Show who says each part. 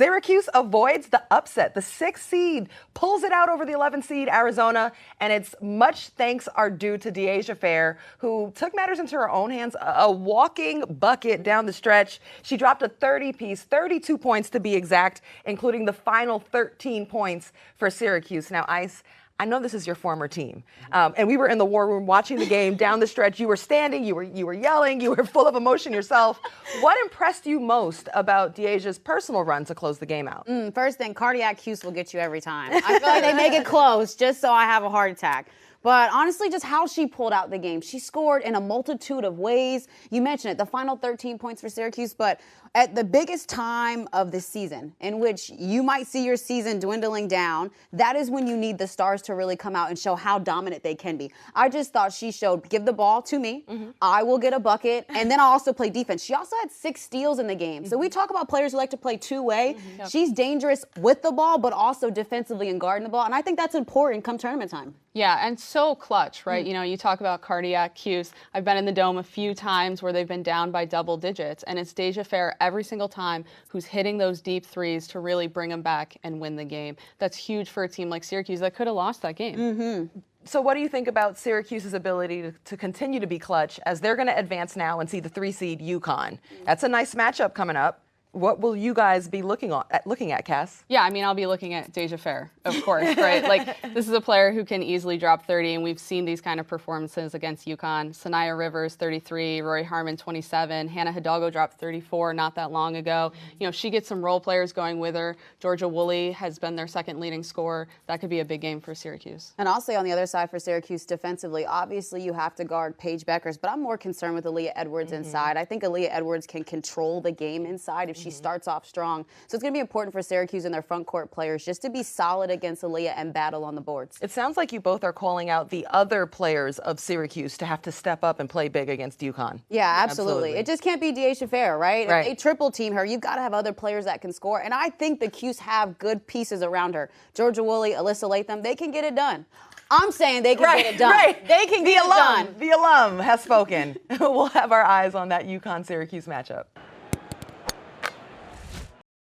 Speaker 1: Syracuse avoids the upset. The 6th seed pulls it out over the 11th seed, Arizona, and it's much thanks are due to Dyaisha Fair, who took matters into her own hands, a walking bucket down the stretch. She dropped a 30-piece, 32 points to be exact, including the final 13 points for Syracuse. Now, Ice, I know this is your former team, and we were in the war room watching the game down the stretch. You were standing, you were yelling, you were full of emotion yourself. What impressed you most about Dyaisha's personal run to close the game out?
Speaker 2: First thing, cardiac cues will get you every time. I feel like they make it close just so I have a heart attack. But honestly, just how she pulled out the game. She scored in a multitude of ways. You mentioned it, the final 13 points for Syracuse, but at the biggest time of the season in which you might see your season dwindling down, that is when you need the stars to really come out and show how dominant they can be. I just thought she showed, give the ball to me, I will get a bucket, and then I'll also play defense. She also had 6 steals in the game. So we talk about players who like to play two-way. She's dangerous with the ball, but also defensively and guarding the ball, and I think that's important come tournament time.
Speaker 3: Yeah, and so clutch, right? You know, you talk about cardiac cues. I've been in the Dome a few times where they've been down by double digits, and it's Dyaisha Fair every single time who's hitting those deep threes to really bring them back and win the game. That's huge for a team like Syracuse that could have lost that game.
Speaker 1: So what do you think about Syracuse's ability to continue to be clutch as they're going to advance now and see the 3 seed UConn? That's a nice matchup coming up. What will you guys be looking at, Cass?
Speaker 3: Yeah, I mean, I'll be looking at Dyaisha Fair, of course, right? Like, this is a player who can easily drop 30, and we've seen these kind of performances against UConn. Sanaya Rivers, 33, Rory Harmon, 27. Hannah Hidalgo dropped 34 not that long ago. You know, she gets some role players going with her. Georgia Woolley has been their second leading scorer. That could be a big game for Syracuse.
Speaker 2: And also on the other side for Syracuse defensively, obviously you have to guard Paige Beckers, but I'm more concerned with Aaliyah Edwards inside. I think Aaliyah Edwards can control the game inside if she starts off strong. So it's going to be important for Syracuse and their front court players just to be solid against Aaliyah and battle on the boards.
Speaker 1: It sounds like you both are calling out the other players of Syracuse to have to step up and play big against UConn.
Speaker 2: Yeah, absolutely. It just can't be Dyaisha Fair, right? If they triple team her, you've got to have other players that can score. And I think the Cuse have good pieces around her. Georgia Woolley, Alyssa Latham, they can get it done. I'm saying they can get it done. They can get it done.
Speaker 1: The alum has spoken. We'll have our eyes on that UConn-Syracuse matchup.